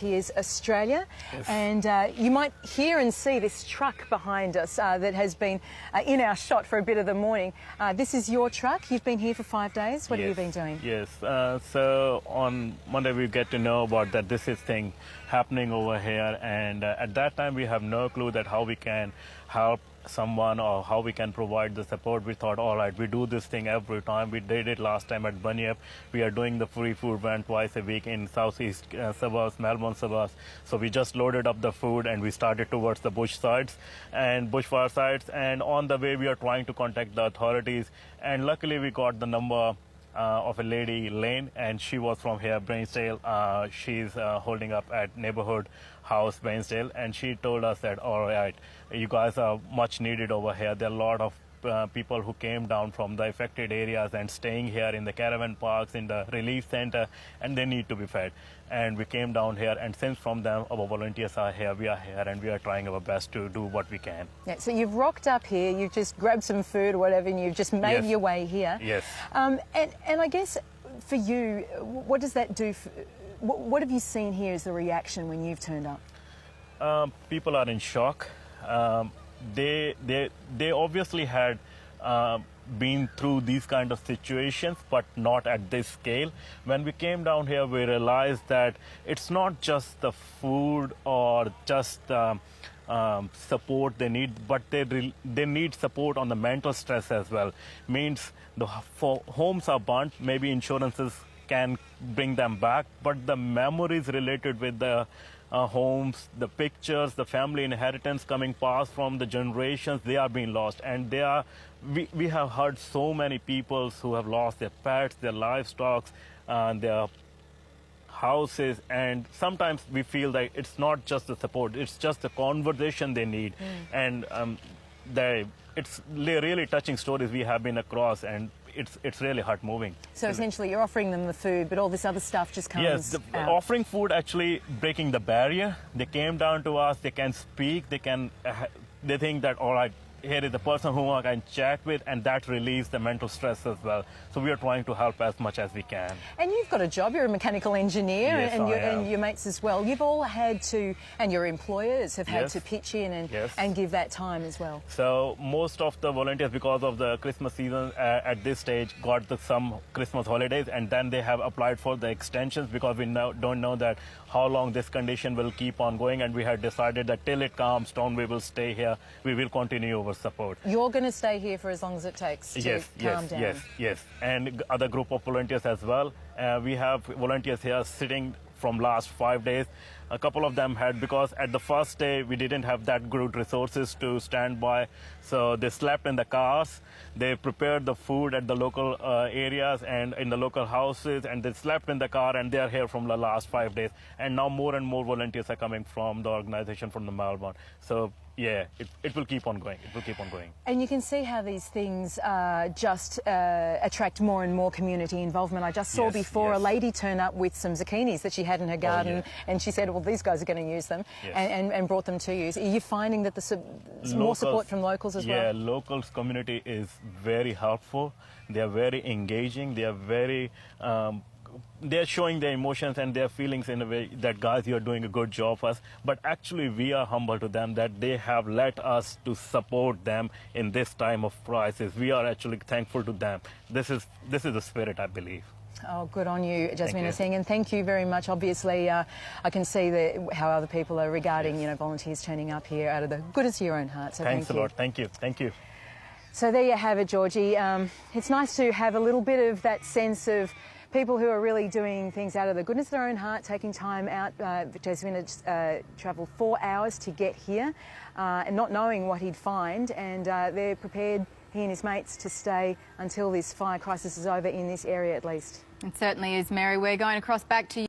Here's Australia, yes. And you might hear and see this truck behind us that has been in our shot for a bit of the morning. This is your truck. You've been here for 5 days. What have you been doing? Yes, so on Monday we get to know about that this is thing happening over here, and at that time we have no clue that how we can help someone or how we can provide the support. We thought, all right, we do this thing every time. We did it last time at Bunyip. We are doing the free food van twice a week in southeast suburbs, Melbourne suburbs. So we just loaded up the food and we started towards the bush sites and bushfire sites. And on the way, we are trying to contact the authorities. And luckily, we got the number of a lady, Lane, and she was from here, Bairnsdale. She's holding up at neighborhood house, Bairnsdale, and she told us that, all right, you guys are much needed over here. There are a lot of people who came down from the affected areas and staying here in the caravan parks, in the relief center, and they need to be fed. And we came down here, and since from them, our volunteers are here, we are here, and we are trying our best to do what we can. Yeah, so you've rocked up here, you've just grabbed some food or whatever, and you've just made your way here. Yes. And I guess for you, what does that do? What have you seen here as the reaction when you've turned up? People are in shock. They obviously had been through these kind of situations, but not at this scale. When we came down here, we realized that it's not just the food or just support they need, but they need support on the mental stress as well. Means for homes are burnt, maybe insurances can bring them back, but the memories related with the homes, the pictures, the family inheritance coming past from the generations, they are being lost. And we have heard so many people who have lost their pets, their livestock, their houses, and sometimes we feel that it's not just the support, it's just the conversation they need. And it's really touching stories we have been across, and it's really heart-moving. So essentially you're offering them the food, but all this other stuff just comes Yes, out. Offering food actually breaking the barrier. They came down to us, they can speak, they think that, all right, here is the person whom I can chat with, and that relieves the mental stress as well. So we are trying to help as much as we can. And you've got a job, you're a mechanical engineer, yes, and your mates as well. You've all had to, and your employers have had to pitch in and give that time as well. So most of the volunteers, because of the Christmas season at this stage, got some Christmas holidays, and then they have applied for the extensions because we don't know that how long this condition will keep on going, and we had decided that till it calms down, we will stay here. We will continue our support. You're going to stay here for as long as it takes to calm down. Yes. And other group of volunteers as well. We have volunteers here sitting from last 5 days. A couple of them had, because at the first day we didn't have that good resources to stand by, so they slept in the cars. They prepared the food at the local areas and in the local houses, and they slept in the car, and they are here from the last 5 days. And now more and more volunteers are coming from the organization from the Melbourne. So yeah, it will keep on going. It will keep on going. And you can see how these things just attract more and more community involvement. I just saw before a lady turn up with some zucchinis that she had in her garden, and she said, well, these guys are going to use them, and brought them to you. Are you finding that more support from locals as well? Yeah, locals community is very helpful. They are very engaging. They are very... they're showing their emotions and their feelings in a way that, guys, you're doing a good job for us. But actually, we are humble to them that they have let us to support them in this time of crisis. We are actually thankful to them. This is the spirit, I believe. Oh, good on you, Jasmina Singh, and thank you very much. Obviously, I can see how other people are regarding, volunteers turning up here out of the goodness of your own heart. So Thanks a lot. Thank you. Thank you. So there you have it, Georgie. It's nice to have a little bit of that sense of people who are really doing things out of the goodness of their own heart, taking time out. Jasmina travelled 4 hours to get here and not knowing what he'd find, and they're prepared, he and his mates, to stay until this fire crisis is over in this area at least. It certainly is, Mary. We're going across back to you.